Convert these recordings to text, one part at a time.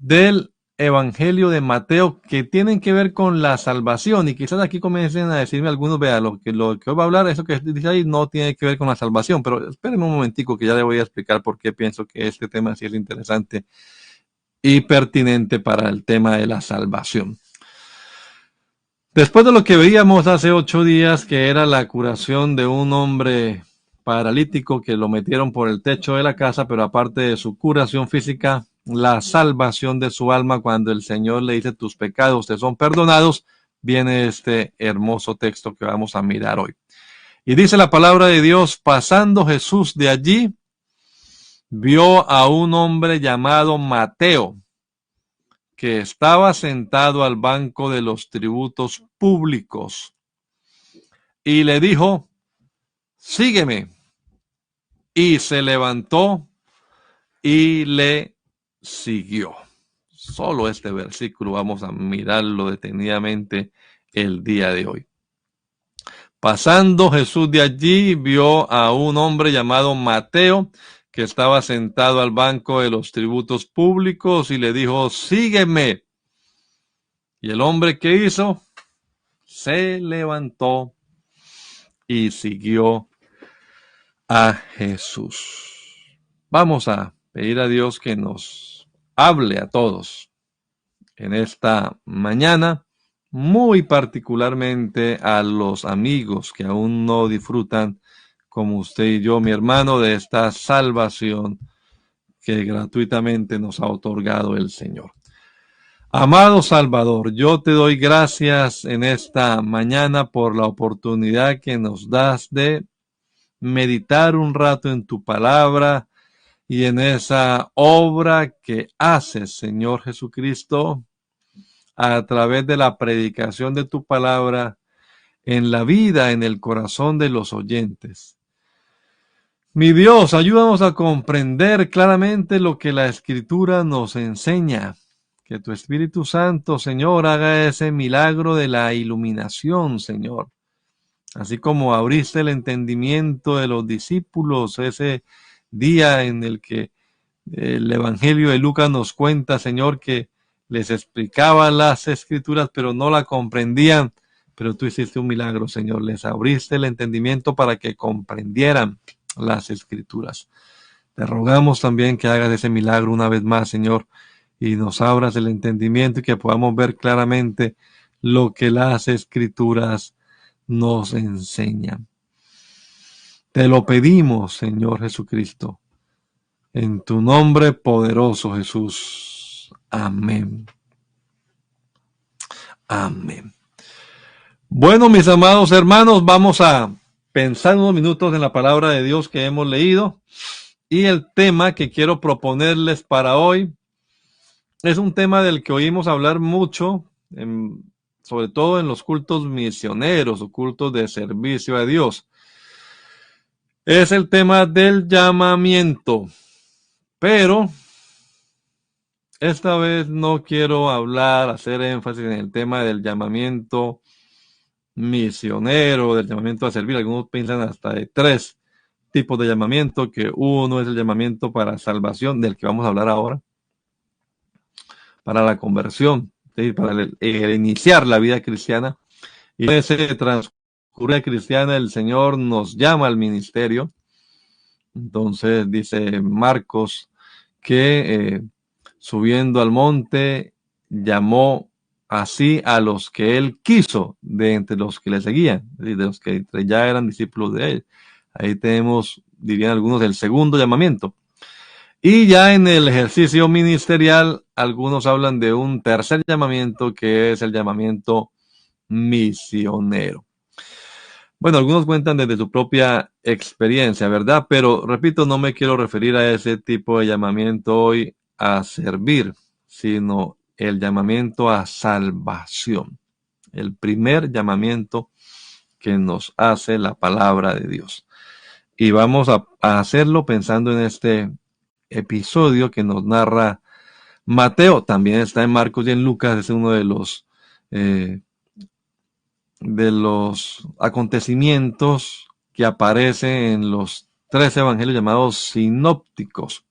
del Evangelio de Mateo que tienen que ver con la salvación. Y quizás aquí comiencen a decirme algunos, vea, lo que hoy va a hablar, eso que dice ahí no tiene que ver con la salvación, pero espérenme un momentico que ya le voy a explicar por qué pienso que este tema sí es interesante y pertinente para el tema de la salvación. Después de lo que veíamos hace 8 días, que era la curación de un hombre paralítico que lo metieron por el techo de la casa, pero aparte de su curación física, la salvación de su alma cuando el Señor le dice tus pecados te son perdonados, viene este hermoso texto que vamos a mirar hoy. Y dice la palabra de Dios, pasando Jesús de allí, vio a un hombre llamado Mateo, que estaba sentado al banco de los tributos públicos, y le dijo, sígueme. Y se levantó y le siguió. Solo este versículo vamos a mirarlo detenidamente el día de hoy. Pasando Jesús de allí, vio a un hombre llamado Mateo, que estaba sentado al banco de los tributos públicos, y le dijo, sígueme. Y el hombre, ¿qué hizo? Se levantó y siguió a Jesús. Vamos a pedir a Dios que nos hable a todos en esta mañana, muy particularmente a los amigos que aún no disfrutan, como usted y yo, mi hermano, de esta salvación que gratuitamente nos ha otorgado el Señor. Amado Salvador, yo te doy gracias en esta mañana por la oportunidad que nos das de meditar un rato en tu palabra y en esa obra que haces, Señor Jesucristo, a través de la predicación de tu palabra en la vida, en el corazón de los oyentes. Mi Dios, ayúdanos a comprender claramente lo que la Escritura nos enseña. Que tu Espíritu Santo, Señor, haga ese milagro de la iluminación, Señor. Así como abriste el entendimiento de los discípulos ese día en el que el Evangelio de Lucas nos cuenta, Señor, que les explicaba las Escrituras, pero no la comprendían. Pero tú hiciste un milagro, Señor. Les abriste el entendimiento para que comprendieran las Escrituras. Te rogamos también que hagas ese milagro una vez más, Señor, y nos abras el entendimiento y que podamos ver claramente lo que las Escrituras nos enseñan. Te lo pedimos, Señor Jesucristo, en tu nombre poderoso, Jesús. Amén. Amén. Bueno, mis amados hermanos, vamos a pensar unos minutos en la palabra de Dios que hemos leído. Y el tema que quiero proponerles para hoy es un tema del que oímos hablar mucho, sobre todo en los cultos misioneros o cultos de servicio a Dios. Es el tema del llamamiento. Pero esta vez no quiero hacer énfasis en el tema del llamamiento misionero, del llamamiento a servir. Algunos piensan hasta de 3 tipos de llamamiento, que uno es el llamamiento para salvación, del que vamos a hablar ahora, para la conversión, ¿sí? Para el iniciar la vida cristiana. Y en ese transcurso cristiana el Señor nos llama al ministerio. Entonces dice Marcos que subiendo al monte, llamó así a los que él quiso de entre los que le seguían, de los que ya eran discípulos de él. Ahí tenemos, dirían algunos, el segundo llamamiento. Y ya en el ejercicio ministerial, algunos hablan de un tercer llamamiento, que es el llamamiento misionero. Bueno, algunos cuentan desde su propia experiencia, ¿verdad? Pero, repito, no me quiero referir a ese tipo de llamamiento hoy a servir, sino el llamamiento a salvación. El primer llamamiento que nos hace la palabra de Dios. Y vamos a hacerlo pensando en este episodio que nos narra Mateo. También está en Marcos y en Lucas. Es uno de los acontecimientos que aparecen en los 3 evangelios llamados sinópticos.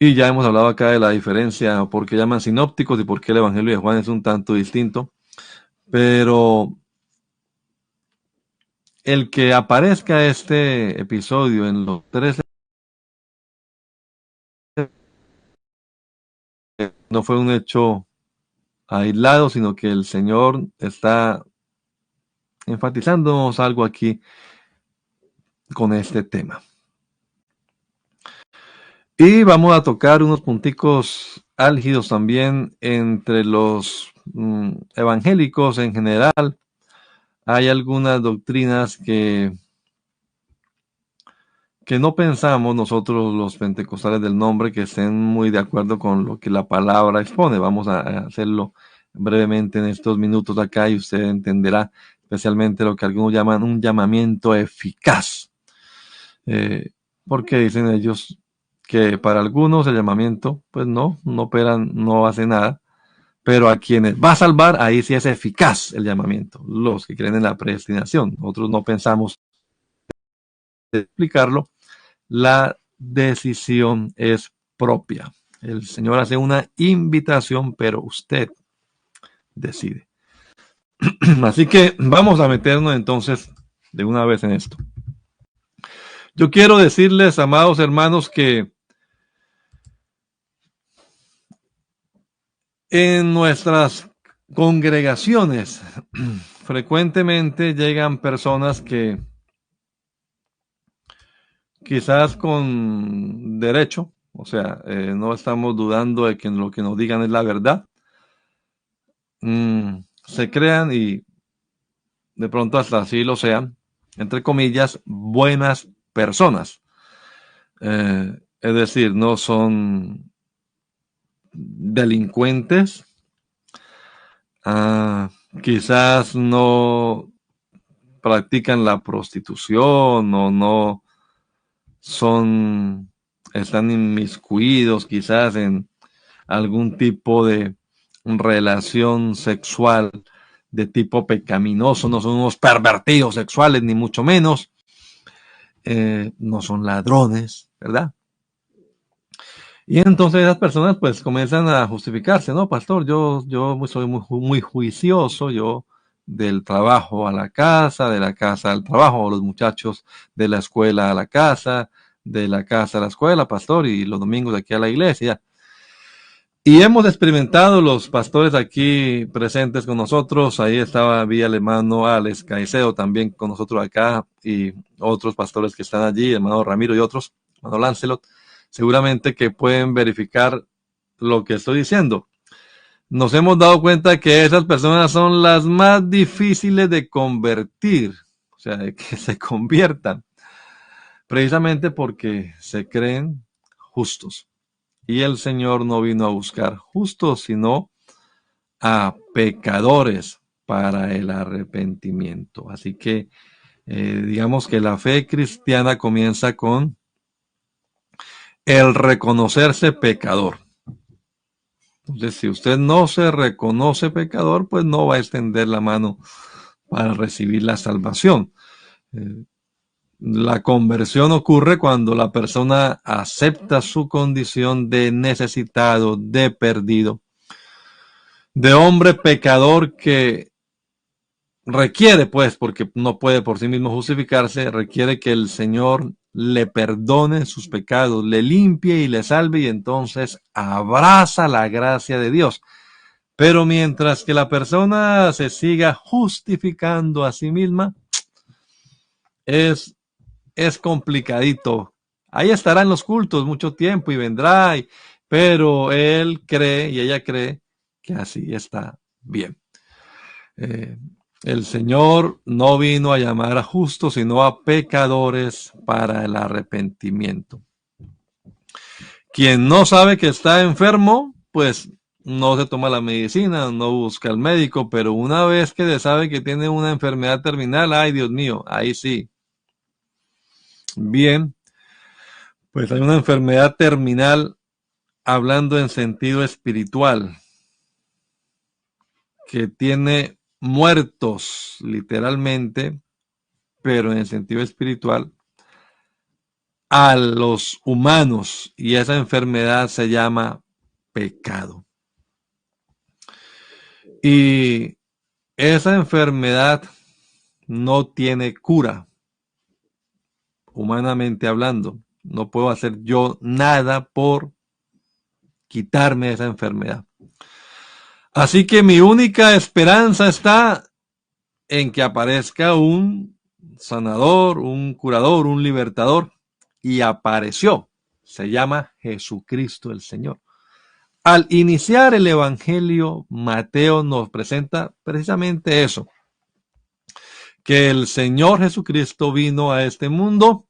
Y ya hemos hablado acá de la diferencia, por qué llaman sinópticos y por qué el Evangelio de Juan es un tanto distinto. Pero el que aparezca este episodio en los 13 no fue un hecho aislado, sino que el Señor está enfatizándonos algo aquí con este tema. Y vamos a tocar unos punticos álgidos también entre los evangélicos en general. Hay algunas doctrinas que no pensamos nosotros los pentecostales del nombre que estén muy de acuerdo con lo que la palabra expone. Vamos a hacerlo brevemente en estos minutos acá y usted entenderá especialmente lo que algunos llaman un llamamiento eficaz. Porque dicen ellos que para algunos el llamamiento pues no operan, no hace nada, pero a quienes va a salvar, ahí sí es eficaz el llamamiento, los que creen en la predestinación. Nosotros no pensamos explicarlo. La decisión es propia. El Señor hace una invitación, pero usted decide. Así que vamos a meternos entonces de una vez en esto. Yo quiero decirles, amados hermanos, que en nuestras congregaciones frecuentemente llegan personas que quizás con derecho, o sea, no estamos dudando de que lo que nos digan es la verdad, se crean y de pronto hasta así lo sean, entre comillas, buenas personas. Es decir, no son delincuentes, quizás no practican la prostitución o no están inmiscuidos quizás en algún tipo de relación sexual de tipo pecaminoso, no son unos pervertidos sexuales, ni mucho menos, no son ladrones, ¿verdad? Y entonces esas personas pues comienzan a justificarse, ¿no? Pastor, yo soy muy juicioso, yo del trabajo a la casa, de la casa al trabajo, los muchachos de la escuela a la casa, de la casa a la escuela, pastor, y los domingos de aquí a la iglesia. Y hemos experimentado los pastores aquí presentes con nosotros. Ahí estaba vía el hermano Alex Caicedo también con nosotros acá y otros pastores que están allí, hermano Ramiro y otros, hermano Lancelot, seguramente que pueden verificar lo que estoy diciendo. Nos hemos dado cuenta que esas personas son las más difíciles de convertir, o sea, de que se conviertan, precisamente porque se creen justos. Y el Señor no vino a buscar justos, sino a pecadores para el arrepentimiento. Así que digamos que la fe cristiana comienza con el reconocerse pecador. Entonces, si usted no se reconoce pecador, pues no va a extender la mano para recibir la salvación. La conversión ocurre cuando la persona acepta su condición de necesitado, de perdido, de hombre pecador que requiere, pues, porque no puede por sí mismo justificarse, requiere que el Señor le perdone sus pecados, le limpie y le salve y entonces abraza la gracia de Dios. Pero mientras que la persona se siga justificando a sí misma, es, es complicadito. Ahí estará en los cultos mucho tiempo y vendrá, pero él cree y ella cree que así está bien. Eh, el Señor no vino a llamar a justos, sino a pecadores para el arrepentimiento. Quien no sabe que está enfermo, pues no se toma la medicina, no busca al médico, pero una vez que se sabe que tiene una enfermedad terminal, ay Dios mío, ahí sí. Bien, pues hay una enfermedad terminal hablando en sentido espiritual, que tiene muertos literalmente, pero en el sentido espiritual, a los humanos, y esa enfermedad se llama pecado. Y esa enfermedad no tiene cura, humanamente hablando. No puedo hacer yo nada por quitarme esa enfermedad. Así que mi única esperanza está en que aparezca un sanador, un curador, un libertador. Y apareció. Se llama Jesucristo el Señor. Al iniciar el Evangelio, Mateo nos presenta precisamente eso, que el Señor Jesucristo vino a este mundo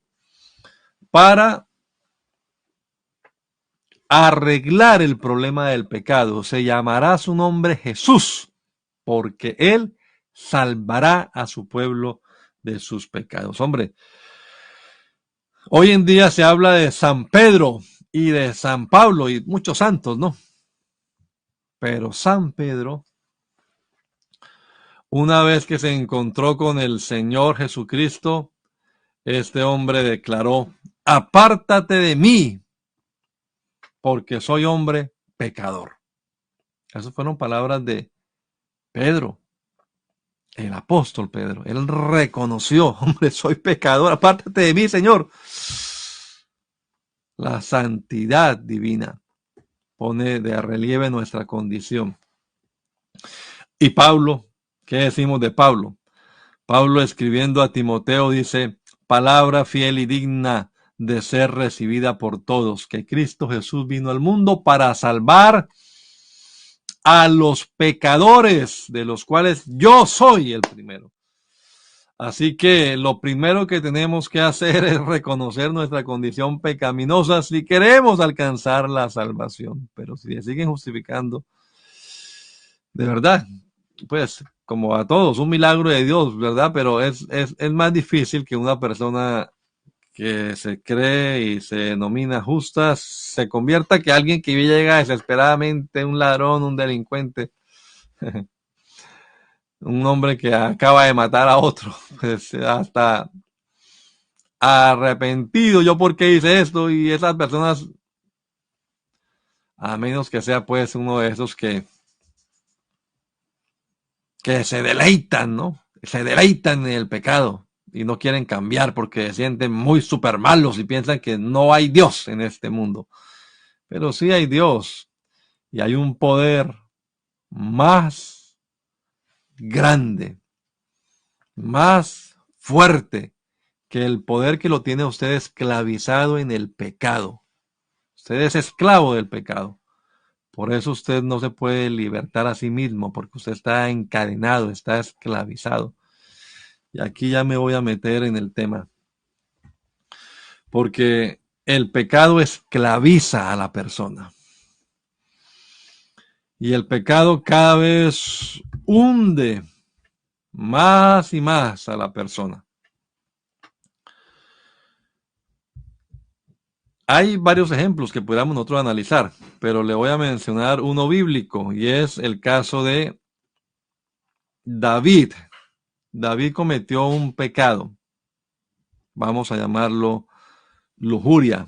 para arreglar el problema del pecado. Se llamará su nombre Jesús, porque Él salvará a su pueblo de sus pecados. Hombre, hoy en día se habla de San Pedro y de San Pablo y muchos santos, ¿no? Pero San Pedro, una vez que se encontró con el Señor Jesucristo, este hombre declaró: apártate de mí, porque soy hombre pecador. Esas fueron palabras de Pedro, el apóstol Pedro. Él reconoció: hombre, soy pecador, apártate de mí, Señor. La santidad divina pone de relieve nuestra condición. Y Pablo, ¿qué decimos de Pablo? Pablo, escribiendo a Timoteo, dice: palabra fiel y digna de ser recibida por todos, que Cristo Jesús vino al mundo para salvar a los pecadores, de los cuales yo soy el primero. Así que lo primero que tenemos que hacer es reconocer nuestra condición pecaminosa si queremos alcanzar la salvación. Pero si se siguen justificando, de verdad, pues como a todos, un milagro de Dios, ¿verdad? Pero es más difícil que una persona que se cree y se denomina justa se convierta que alguien que llega desesperadamente, un ladrón, un delincuente, un hombre que acaba de matar a otro, pues hasta arrepentido, yo por qué hice esto, y esas personas, a menos que sea pues uno de esos que se deleitan, ¿no? Se deleitan en el pecado y no quieren cambiar porque se sienten muy súper malos y piensan que no hay Dios en este mundo. Pero sí hay Dios y hay un poder más grande, más fuerte que el poder que lo tiene usted esclavizado en el pecado. Usted es esclavo del pecado. Por eso usted no se puede libertar a sí mismo, porque usted está encadenado, está esclavizado. Y aquí ya me voy a meter en el tema, porque el pecado esclaviza a la persona. Y el pecado cada vez hunde más y más a la persona. Hay varios ejemplos que pudiéramos nosotros analizar, pero le voy a mencionar uno bíblico, y es el caso de David. David cometió un pecado, vamos a llamarlo lujuria.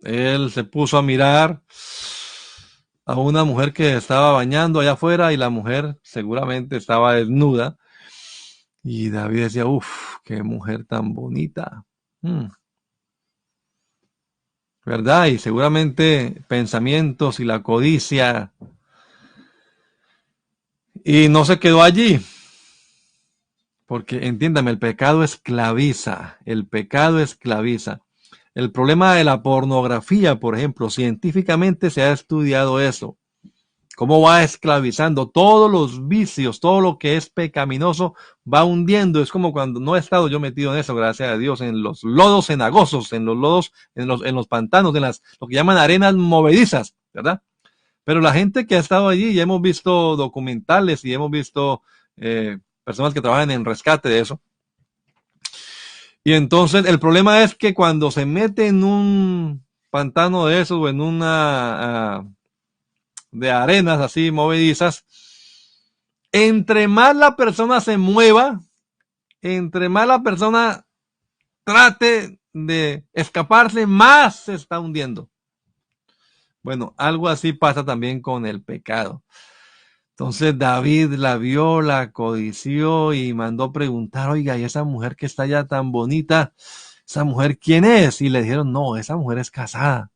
Él se puso a mirar a una mujer que estaba bañando allá afuera y la mujer seguramente estaba desnuda. Y David decía: uff, qué mujer tan bonita. ¿Verdad? Y seguramente pensamientos y la codicia. Y no se quedó allí. Porque entiéndame, el pecado esclaviza. El pecado esclaviza. El problema de la pornografía, por ejemplo, científicamente se ha estudiado eso. Cómo va esclavizando todos los vicios, todo lo que es pecaminoso, va hundiendo. Es como cuando no he estado yo metido en eso, gracias a Dios, en los lodos cenagosos, en los lodos, en los pantanos, en lo que llaman arenas movedizas, ¿verdad? Pero la gente que ha estado allí, ya hemos visto documentales y hemos visto personas que trabajan en rescate de eso. Y entonces el problema es que cuando se mete en un pantano de esos o en una de arenas así movedizas, entre más la persona se mueva, entre más la persona trate de escaparse, más se está hundiendo. Bueno, algo así pasa también con el pecado. Entonces David la vio, la codició y mandó preguntar, oiga, ¿y esa mujer que está allá tan bonita, esa mujer quién es? Y le dijeron, no, esa mujer es casada,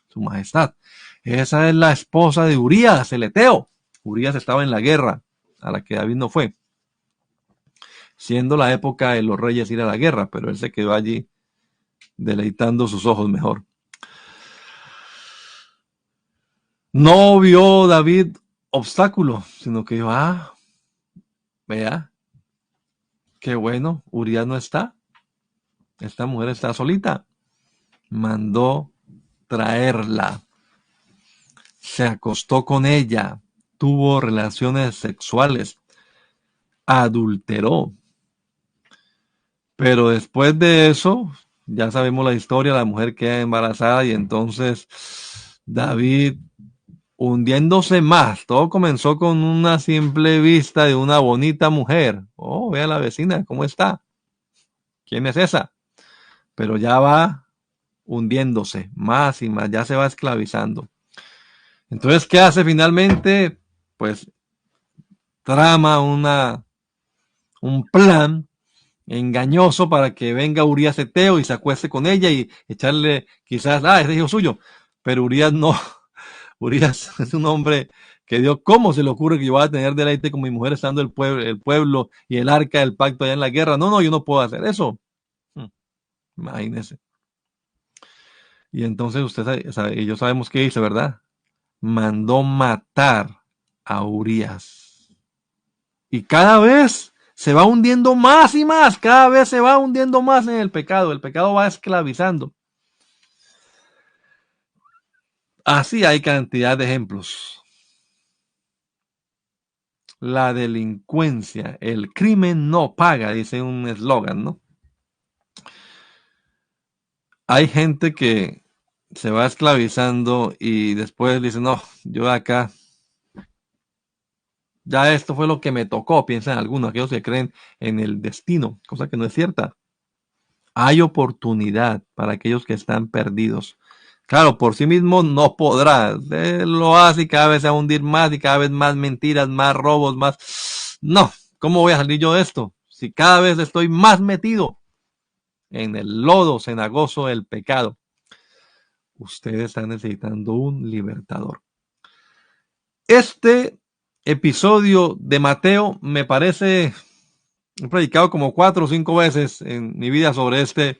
su majestad. Esa es la esposa de Urías, el eteo. Urías estaba en la guerra, a la que David no fue, siendo la época de los reyes ir a la guerra, pero él se quedó allí deleitando sus ojos mejor. No vio David obstáculo, sino que dijo, vea, qué bueno, Urías no está, esta mujer está solita. Mandó traerla, se acostó con ella, tuvo relaciones sexuales, adulteró. Pero después de eso, ya sabemos la historia, la mujer queda embarazada y entonces David hundiéndose más. Todo comenzó con una simple vista de una bonita mujer. Oh, vea la vecina, ¿cómo está? ¿Quién es esa? Pero ya va hundiéndose más y más, ya se va esclavizando. Entonces, ¿qué hace finalmente? Pues trama un plan engañoso para que venga Urías Eteo y se acueste con ella y echarle quizás, es hijo suyo. Pero Urías no, Urías es un hombre que Dios, ¿cómo se le ocurre que yo voy a tener deleite con mi mujer estando el pueblo y el arca del pacto allá en la guerra? No, yo no puedo hacer eso. Imagínese. Y entonces usted sabe, y yo sabemos qué hizo, ¿verdad? Mandó matar a Urías. Y cada vez se va hundiendo más y más, cada vez se va hundiendo más en el pecado va esclavizando. Así hay cantidad de ejemplos. La delincuencia, el crimen no paga, dice un eslogan, ¿no? Hay gente que se va esclavizando y después dice, no, yo acá, ya esto fue lo que me tocó, piensan algunos, aquellos que creen en el destino, cosa que no es cierta. Hay oportunidad para aquellos que están perdidos. Claro, por sí mismo no podrá. Lo hace y cada vez se va a hundir más y cada vez más mentiras, más robos, más... No, ¿cómo voy a salir yo de esto? Si cada vez estoy más metido en el lodo cenagoso del pecado. Ustedes están necesitando un libertador. Este episodio de Mateo me parece... He predicado como 4 o 5 veces en mi vida sobre este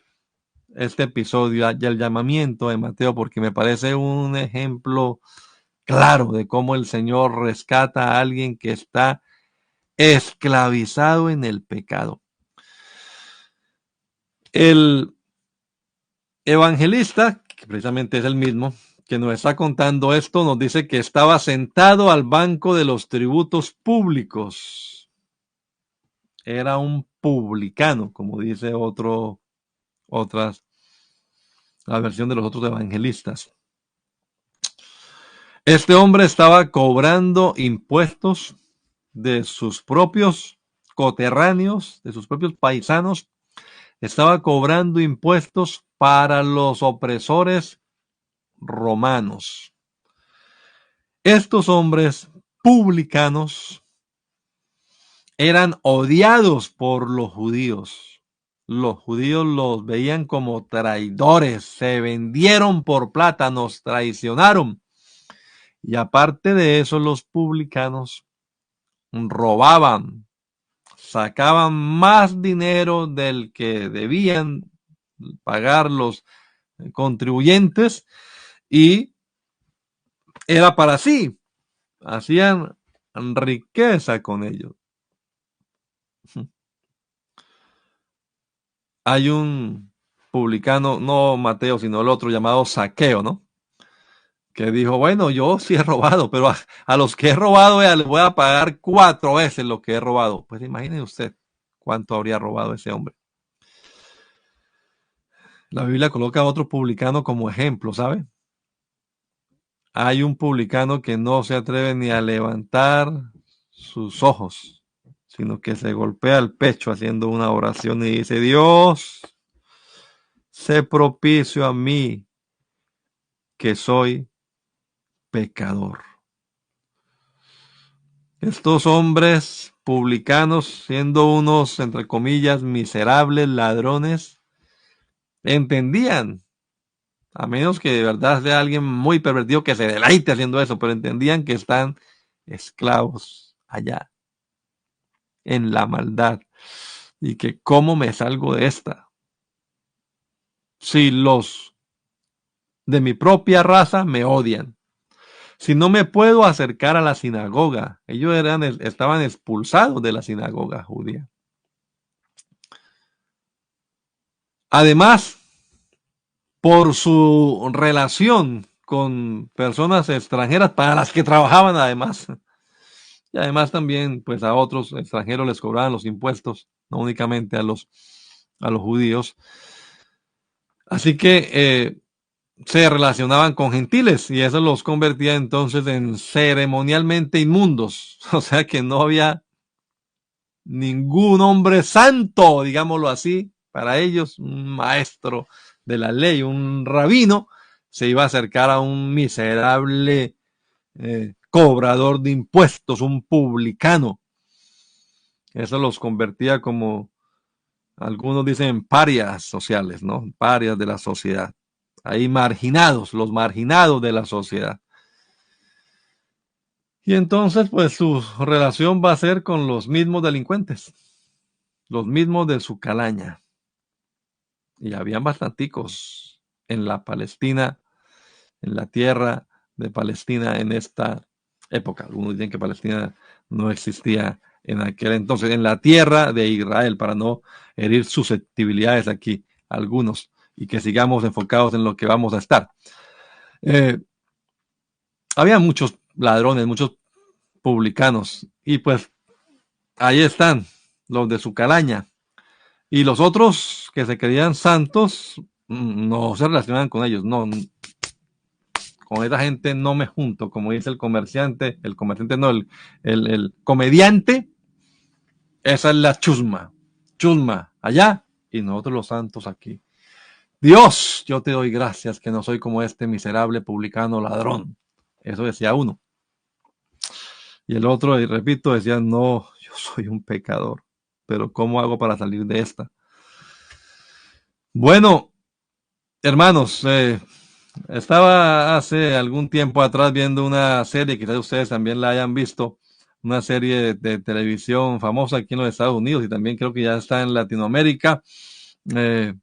episodio y el llamamiento de Mateo, porque me parece un ejemplo claro de cómo el Señor rescata a alguien que está esclavizado en el pecado. El evangelista, que precisamente es el mismo, que nos está contando esto, nos dice que estaba sentado al banco de los tributos públicos. Era un publicano, como dice la versión de los otros evangelistas. Este hombre estaba cobrando impuestos de sus propios coterráneos, de sus propios paisanos, estaba cobrando impuestos para los opresores romanos. Estos hombres publicanos eran odiados por los judíos. Los judíos los veían como traidores, se vendieron por plata, nos traicionaron. Y aparte de eso, los publicanos robaban, sacaban más dinero del que debían pagar los contribuyentes y era para sí, hacían riqueza con ellos. Hay un publicano, no Mateo, sino el otro llamado Zaqueo, ¿no? Que dijo, bueno, yo sí he robado, pero a los que he robado les voy a pagar 4 veces lo que he robado. Pues imagine usted cuánto habría robado ese hombre. La Biblia coloca a otro publicano como ejemplo, ¿sabe? Hay un publicano que no se atreve ni a levantar sus ojos, sino que se golpea el pecho haciendo una oración y dice, Dios, sé propicio a mí, que soy pecador. Estos hombres publicanos, siendo unos, entre comillas, miserables ladrones, entendían, a menos que de verdad sea alguien muy pervertido que se deleite haciendo eso, pero entendían que están esclavos allá, en la maldad, y que cómo me salgo de esta. Si los de mi propia raza me odian, si no me puedo acercar a la sinagoga, ellos estaban expulsados de la sinagoga judía. Además, por su relación con personas extranjeras para las que trabajaban además. Y además también, pues a otros extranjeros les cobraban los impuestos, no únicamente a los judíos. Así que se relacionaban con gentiles y eso los convertía entonces en ceremonialmente inmundos. O sea que no había ningún hombre santo, digámoslo así, para ellos, un maestro de la ley, un rabino, se iba a acercar a un miserable cobrador de impuestos, un publicano. Eso los convertía como, algunos dicen, parias sociales, ¿no? Parias de la sociedad. Ahí marginados, los marginados de la sociedad. Y entonces, pues su relación va a ser con los mismos delincuentes, los mismos de su calaña. Y habían bastanticos en la Palestina, en la tierra de Palestina en esta época. Algunos dicen que Palestina no existía en aquel entonces, en la tierra de Israel, para no herir susceptibilidades aquí, algunos, y que sigamos enfocados en lo que vamos a estar. Había muchos ladrones, muchos publicanos, y pues ahí están los de su calaña. Y los otros que se creían santos no se relacionaban con ellos, no, con esa gente no me junto, como dice el comerciante no, el comediante, esa es la chusma, chusma allá y nosotros los santos aquí. Dios, yo te doy gracias que no soy como este miserable publicano ladrón. Eso decía uno. Y el otro, y repito, decía, no, yo soy un pecador, pero ¿cómo hago para salir de esta? Bueno, hermanos, estaba hace algún tiempo atrás viendo una serie, quizás ustedes también la hayan visto, una serie de televisión famosa aquí en los Estados Unidos y también creo que ya está en Latinoamérica, eh,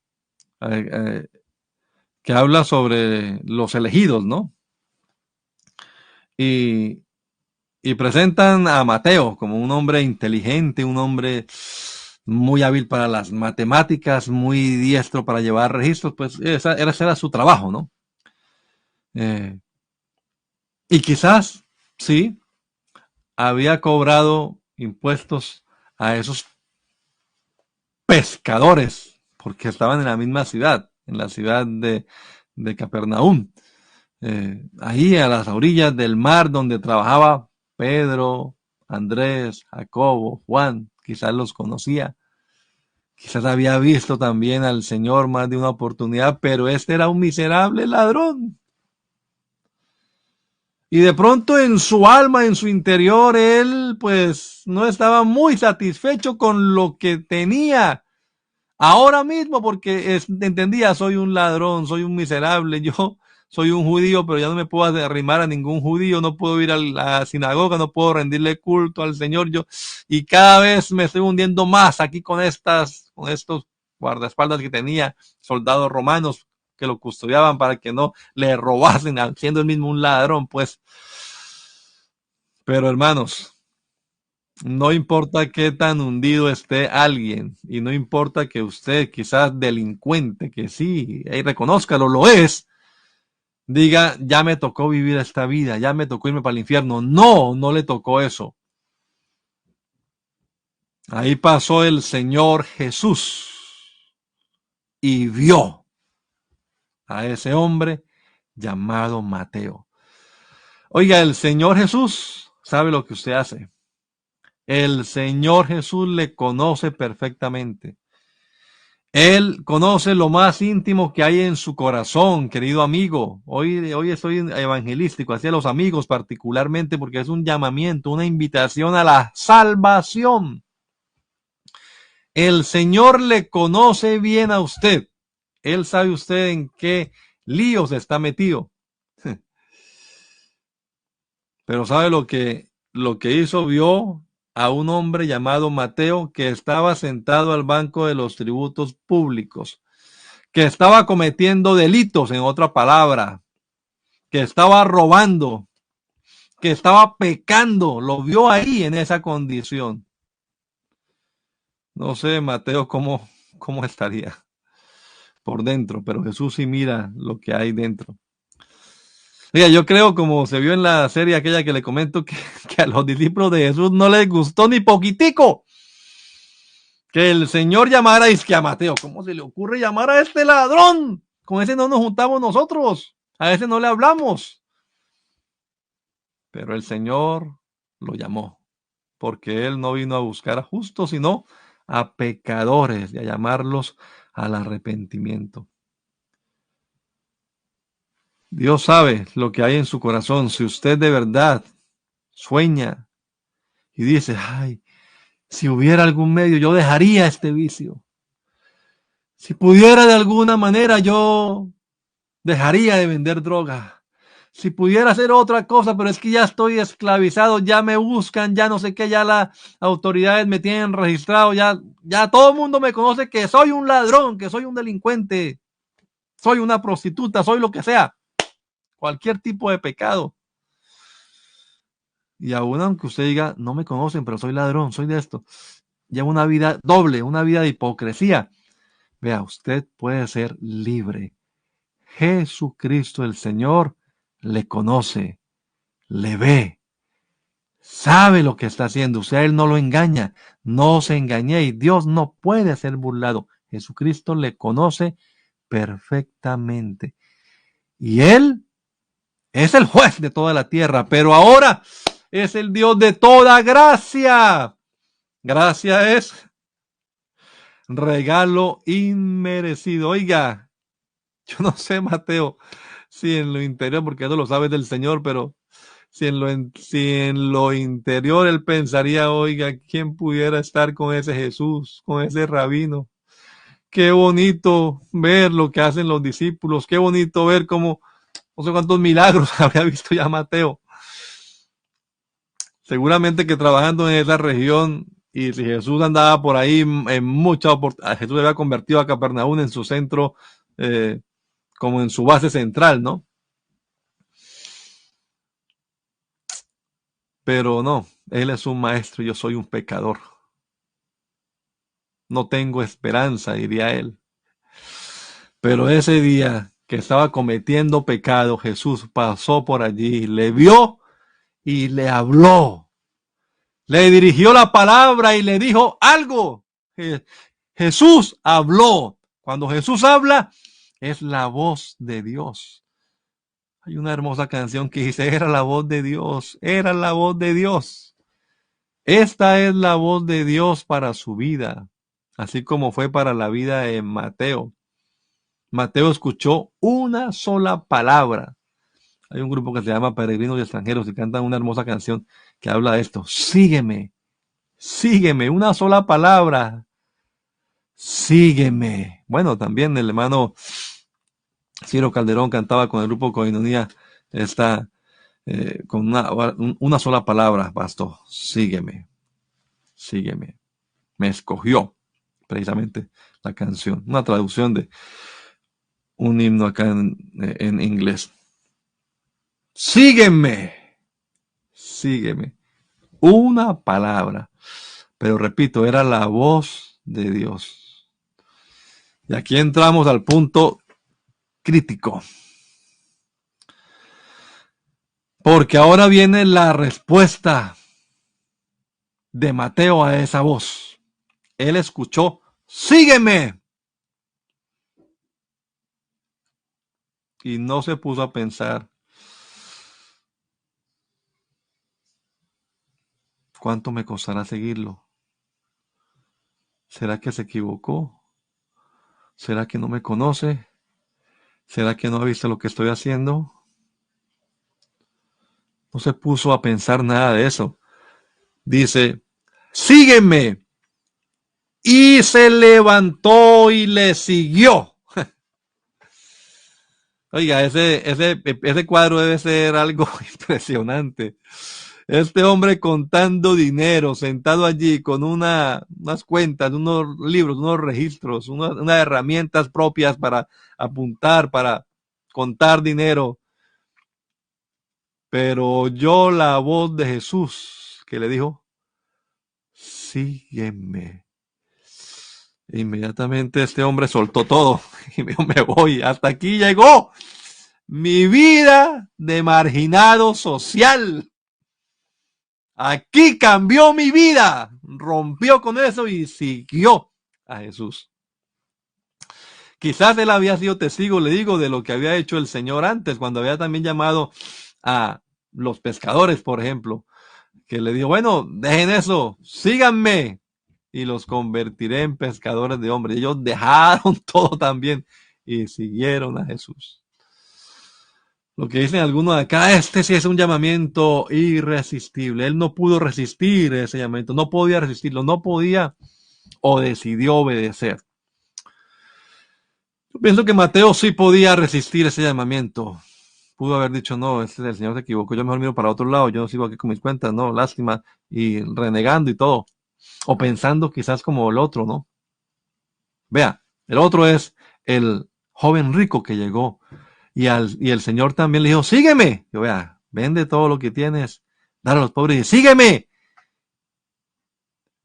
eh, eh, que habla sobre los elegidos, ¿no? Y, y presentan a Mateo como un hombre inteligente, un hombre muy hábil para las matemáticas, muy diestro para llevar registros, pues ese era su trabajo, ¿no? Eh, y quizás, sí, había cobrado impuestos a esos pescadores, porque estaban en la misma ciudad, en la ciudad de Capernaum, ahí a las orillas del mar donde trabajaba Pedro, Andrés, Jacobo, Juan, quizás los conocía, quizás había visto también al Señor más de una oportunidad, pero este era un miserable ladrón. Y de pronto en su alma, en su interior, él pues no estaba muy satisfecho con lo que tenía ahora mismo porque entendía, soy un ladrón, soy un miserable, yo soy un judío, pero ya no me puedo arrimar a ningún judío, no puedo ir a la sinagoga, no puedo rendirle culto al Señor, yo, y cada vez me estoy hundiendo más aquí con estos guardaespaldas que tenía, soldados romanos que lo custodiaban para que no le robasen, siendo él mismo un ladrón, pues. Pero hermanos, no importa qué tan hundido esté alguien y no importa que usted quizás delincuente, que sí, ahí reconózcalo, lo es, diga, ya me tocó vivir esta vida, ya me tocó irme para el infierno. No, no le tocó eso. Ahí pasó el Señor Jesús y vio a ese hombre llamado Mateo. Oiga, el Señor Jesús sabe lo que usted hace. El Señor Jesús le conoce perfectamente. Él conoce lo más íntimo que hay en su corazón, querido amigo. Hoy estoy evangelístico hacia los amigos particularmente porque es un llamamiento, una invitación a la salvación. El Señor le conoce bien a usted. Él sabe usted en qué líos está metido. Pero sabe lo que hizo, vio a un hombre llamado Mateo que estaba sentado al banco de los tributos públicos, que estaba cometiendo delitos, en otra palabra, que estaba robando, que estaba pecando, lo vio ahí en esa condición. No sé, Mateo, cómo estaría por dentro, pero Jesús sí mira lo que hay dentro. Mira, yo creo, como se vio en la serie aquella que le comento, que a los discípulos de Jesús no les gustó ni poquitico que el Señor llamara a Mateo. ¿Cómo se le ocurre llamar a este ladrón? Con ese no nos juntamos nosotros, a ese no le hablamos. Pero el Señor lo llamó, porque Él no vino a buscar a justos, sino a pecadores, y a llamarlos al arrepentimiento. Dios sabe lo que hay en su corazón. Si usted de verdad sueña y dice, ay, si hubiera algún medio, yo dejaría este vicio. Si pudiera de alguna manera, yo dejaría de vender droga. Si pudiera hacer otra cosa, pero es que ya estoy esclavizado, ya me buscan, ya no sé qué, ya las autoridades me tienen registrado, ya todo el mundo me conoce que soy un ladrón, que soy un delincuente, soy una prostituta, soy lo que sea, cualquier tipo de pecado. Y aún aunque usted diga, no me conocen, pero soy ladrón, soy de esto, lleva una vida doble, una vida de hipocresía. Vea, usted puede ser libre. Jesucristo el Señor le conoce, le ve, sabe lo que está haciendo. O sea, Él no lo engaña, no se engañéis. Dios no puede ser burlado. Jesucristo le conoce perfectamente. Y Él es el juez de toda la tierra, pero ahora es el Dios de toda gracia. Gracia es regalo inmerecido. Oiga, yo no sé, Mateo, si en lo interior, porque eso lo sabes del Señor, pero si en lo interior él pensaría, oiga, ¿quién pudiera estar con ese Jesús, con ese rabino? Qué bonito ver lo que hacen los discípulos, qué bonito ver cómo, no sé cuántos milagros habría visto ya Mateo. Seguramente que trabajando en esa región, y si Jesús andaba por ahí en muchas oportunidades, Jesús había convertido a Capernaum en su centro, como en su base central, ¿no? Pero no, Él es un maestro y yo soy un pecador. No tengo esperanza, diría él. Pero ese día que estaba cometiendo pecado, Jesús pasó por allí, le vio y le habló. Le dirigió la palabra y le dijo algo. Jesús habló. Cuando Jesús habla, es la voz de Dios. Hay una hermosa canción que dice, era la voz de Dios, era la voz de Dios. Esta es la voz de Dios para su vida, así como fue para la vida de Mateo. Mateo escuchó una sola palabra. Hay un grupo que se llama Peregrinos y Extranjeros y cantan una hermosa canción que habla de esto. Sígueme, sígueme, una sola palabra. Sígueme. Bueno, también el hermano Ciro Calderón cantaba con el grupo Coinonía esta, con una sola palabra, bastó. Sígueme, sígueme. Me escogió, precisamente la canción. Una traducción de un himno acá en inglés. Sígueme, sígueme. Una palabra. Pero repito, era la voz de Dios. Y aquí entramos al punto crítico. Porque ahora viene la respuesta de Mateo a esa voz. Él escuchó, sígueme. Y no se puso a pensar, ¿cuánto me costará seguirlo? ¿Será que se equivocó? ¿Será que no me conoce? ¿Será que no ha visto lo que estoy haciendo? No se puso a pensar nada de eso. Dice, sígueme. Y se levantó y le siguió. Oiga, ese cuadro debe ser algo impresionante. Este hombre contando dinero, sentado allí con unas cuentas, unos libros, unos registros, unas herramientas propias para apuntar, para contar dinero. Pero oyó la voz de Jesús que le dijo, sígueme. E inmediatamente este hombre soltó todo y me dijo, me voy, hasta aquí llegó mi vida de marginado social. Aquí cambió mi vida. Rompió con eso y siguió a Jesús. Quizás él había sido testigo, le digo, de lo que había hecho el Señor antes, cuando había también llamado a los pescadores, por ejemplo, que le dijo, bueno, dejen eso, síganme y los convertiré en pescadores de hombres. Ellos dejaron todo también y siguieron a Jesús. Lo que dicen algunos de acá, este sí es un llamamiento irresistible. Él no pudo resistir ese llamamiento, no podía resistirlo, no podía o decidió obedecer. Yo pienso que Mateo sí podía resistir ese llamamiento. Pudo haber dicho, no, el Señor se equivocó, yo mejor miro para otro lado, yo sigo aquí con mis cuentas, no, lástima, y renegando y todo. O pensando quizás como el otro, ¿no? Vea, el otro es el joven rico que llegó y el Señor también le dijo, sígueme. Yo, vea, vende todo lo que tienes, dale a los pobres y sígueme.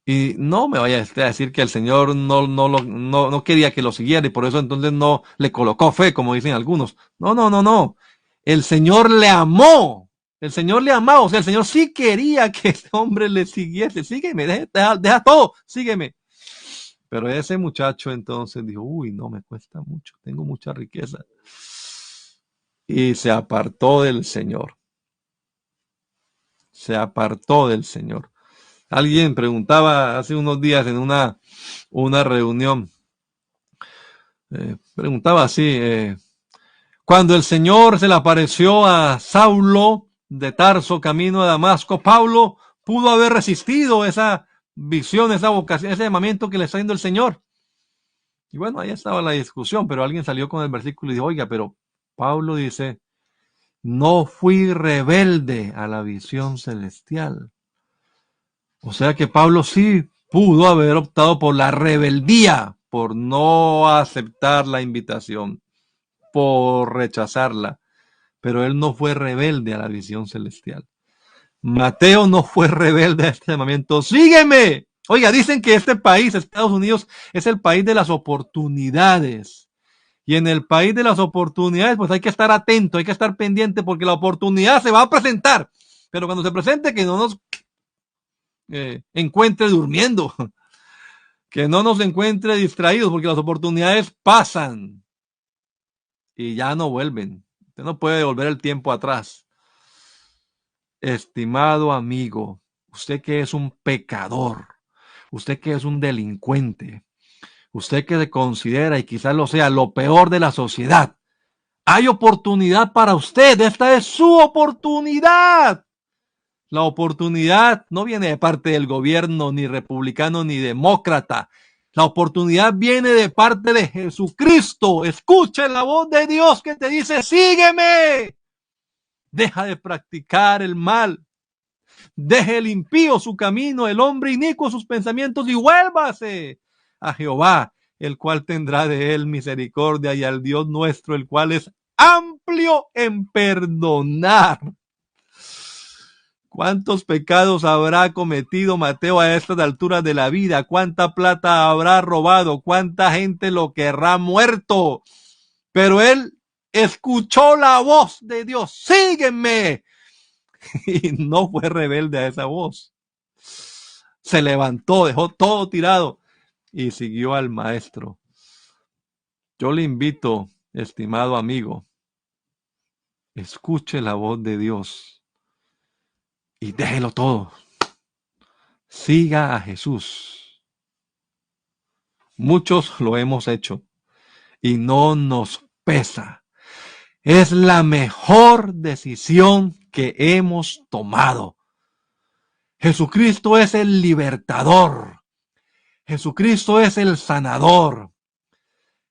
Y no me vaya a decir que el Señor no quería que lo siguiera y por eso entonces no le colocó fe, como dicen algunos. No, no, no, no. El Señor le amó. El Señor le amaba. O sea, el Señor sí quería que ese hombre le siguiese. Sígueme, deja todo, sígueme. Pero ese muchacho entonces dijo, uy, no, me cuesta mucho, tengo mucha riqueza. Y se apartó del Señor. Se apartó del Señor. Alguien preguntaba hace unos días en una reunión, preguntaba así, cuando el Señor se le apareció a Saulo de Tarso, camino a Damasco, Pablo pudo haber resistido esa visión, esa vocación, ese llamamiento que le está dando el Señor. Y bueno, ahí estaba la discusión, pero alguien salió con el versículo y dijo, oiga, pero Pablo dice, no fui rebelde a la visión celestial. O sea que Pablo sí pudo haber optado por la rebeldía, por no aceptar la invitación, por rechazarla, pero él no fue rebelde a la visión celestial. Mateo no fue rebelde a este llamamiento. ¡Sígueme! Oiga, dicen que este país, Estados Unidos, es el país de las oportunidades. Y en el país de las oportunidades, pues hay que estar atento, hay que estar pendiente, porque la oportunidad se va a presentar. Pero cuando se presente, que no nos encuentre durmiendo, que no nos encuentre distraídos, porque las oportunidades pasan y ya no vuelven. Usted no puede volver el tiempo atrás. Estimado amigo, usted que es un pecador, usted que es un delincuente, usted que se considera y quizás lo sea lo peor de la sociedad, hay oportunidad para usted. Esta es su oportunidad. La oportunidad no viene de parte del gobierno, ni republicano, ni demócrata. La oportunidad viene de parte de Jesucristo. Escuche la voz de Dios que te dice, sígueme. Deja de practicar el mal. Deje el impío su camino, el hombre inicuo sus pensamientos y vuélvase a Jehová, el cual tendrá de él misericordia, y al Dios nuestro, el cual es amplio en perdonar. ¿Cuántos pecados habrá cometido Mateo a estas alturas de la vida? ¿Cuánta plata habrá robado? ¿Cuánta gente lo querrá muerto? Pero él escuchó la voz de Dios, sígueme. Y no fue rebelde a esa voz. Se levantó, dejó todo tirado y siguió al maestro. Yo le invito, estimado amigo, escuche la voz de Dios y déjelo todo. Siga a Jesús. Muchos lo hemos hecho. y no nos pesa. Es la mejor decisión que hemos tomado. Jesucristo es el libertador. Jesucristo es el sanador.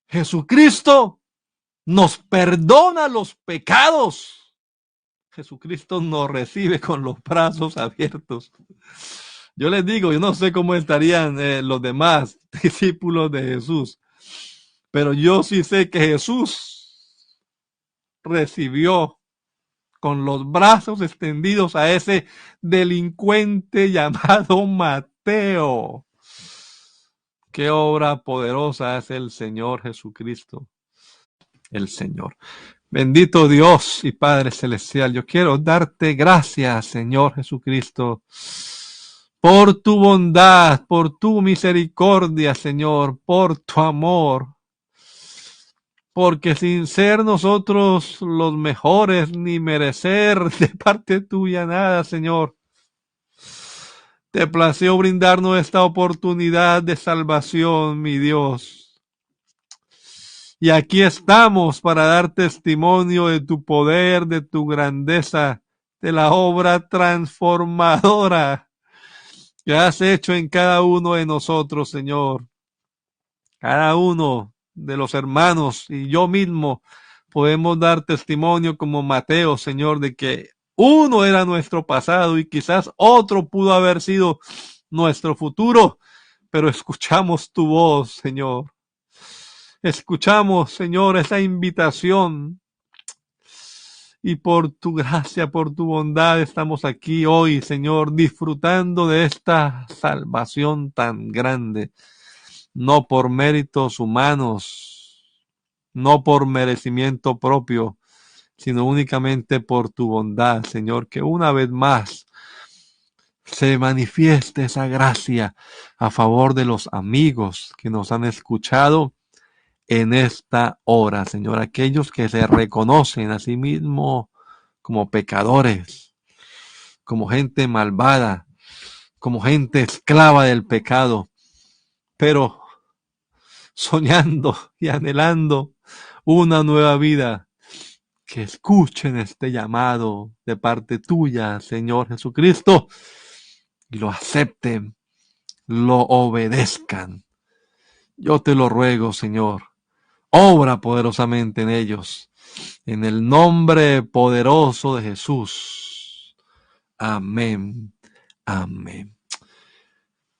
Jesucristo nos perdona los pecados. Jesucristo nos recibe con los brazos abiertos. Yo les digo, yo no sé cómo estarían los demás discípulos de Jesús, pero yo sí sé que Jesús recibió con los brazos extendidos a ese delincuente llamado Mateo. Qué obra poderosa es el Señor Jesucristo, el Señor. Bendito Dios y Padre Celestial, yo quiero darte gracias, Señor Jesucristo, por tu bondad, por tu misericordia, Señor, por tu amor. Porque sin ser nosotros los mejores, ni merecer de parte tuya nada, Señor, te plació brindarnos esta oportunidad de salvación, mi Dios. Y aquí estamos para dar testimonio de tu poder, de tu grandeza, de la obra transformadora que has hecho en cada uno de nosotros, Señor. Cada uno de los hermanos y yo mismo podemos dar testimonio como Mateo, Señor, de que uno era nuestro pasado y quizás otro pudo haber sido nuestro futuro, pero escuchamos tu voz, Señor. Escuchamos, Señor, esa invitación y por tu gracia, por tu bondad estamos aquí hoy, Señor, disfrutando de esta salvación tan grande, no por méritos humanos, no por merecimiento propio, sino únicamente por tu bondad, Señor, que una vez más se manifieste esa gracia a favor de los amigos que nos han escuchado en esta hora, Señor, aquellos que se reconocen a sí mismos como pecadores, como gente malvada, como gente esclava del pecado, pero soñando y anhelando una nueva vida, que escuchen este llamado de parte tuya, Señor Jesucristo, y lo acepten, lo obedezcan. Yo te lo ruego, Señor. Obra poderosamente en ellos, en el nombre poderoso de Jesús. Amén. Amén.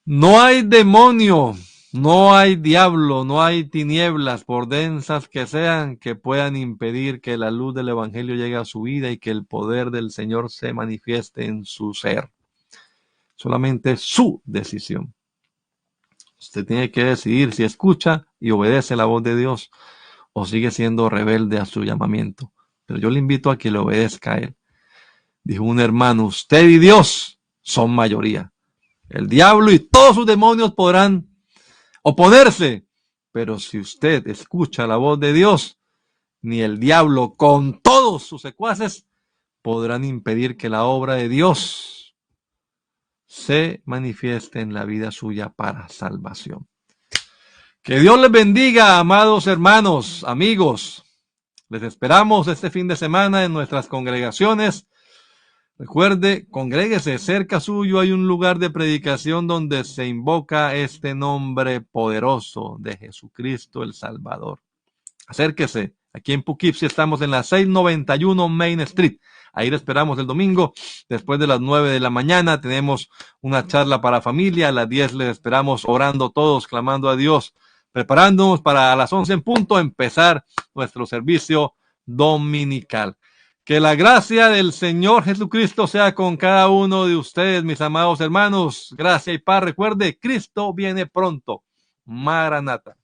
No hay demonio, no hay diablo, no hay tinieblas, por densas que sean, que puedan impedir que la luz del Evangelio llegue a su vida y que el poder del Señor se manifieste en su ser. Solamente su decisión. Usted tiene que decidir si escucha y obedece la voz de Dios o sigue siendo rebelde a su llamamiento. Pero yo le invito a que le obedezca a él. Dijo un hermano, usted y Dios son mayoría. El diablo y todos sus demonios podrán oponerse, pero si usted escucha la voz de Dios, ni el diablo con todos sus secuaces podrán impedir que la obra de Dios se manifieste en la vida suya para salvación. Que Dios les bendiga, amados hermanos, amigos. Les esperamos este fin de semana en nuestras congregaciones. Recuerde, congréguese, cerca suyo hay un lugar de predicación donde se invoca este nombre poderoso de Jesucristo el Salvador. Acérquese, aquí en Poughkeepsie estamos en la 691 Main Street. Ahí le esperamos el domingo, después de las 9 de la mañana. Tenemos una charla para familia, a las 10 les esperamos orando todos, clamando a Dios, preparándonos para a las 11 en punto empezar nuestro servicio dominical. Que la gracia del Señor Jesucristo sea con cada uno de ustedes, mis amados hermanos. Gracia y paz. Recuerde, Cristo viene pronto. Maranata.